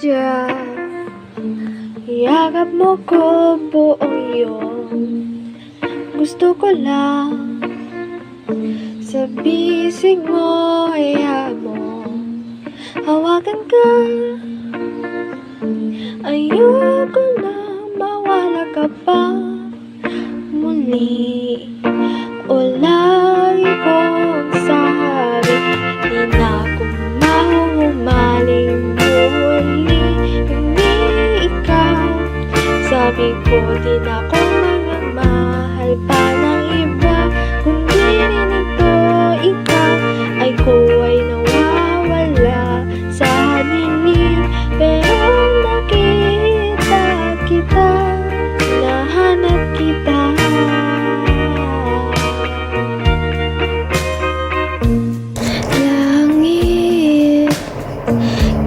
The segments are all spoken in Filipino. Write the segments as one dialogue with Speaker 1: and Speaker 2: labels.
Speaker 1: sadya. Iyakap mo ko buong iyong gusto ko lang. Sa bisig mo, hayaan mo hawakan ka. Ayoko na mawala ka pa muli. O lagi kong sabi, di na ako mahuhumaling muli. Hindi ikaw, sabi ko, di na ako magmamahal pa ng iba. Kundi rin ito, ikaw ay ko ay nawawala sa dilim. Pero nakita kita, nahanap kita. Langit,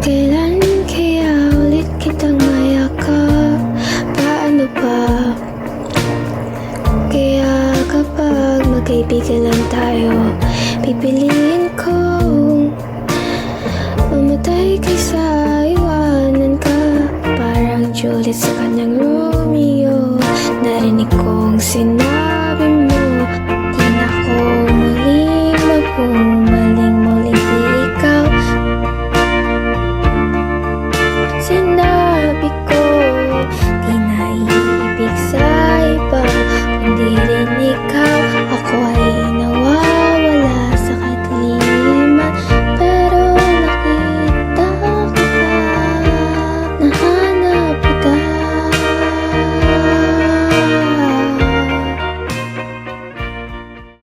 Speaker 1: kailan kaya ulit kitang mayakap? Paano pa? Kaya kapag magkaibigan lang tayo, pipiliin kong mamatay kaysa iwanan ka. Parang Juliet sa kanyang Romeo, narinig kong sinabi mo, di na ako muling mapung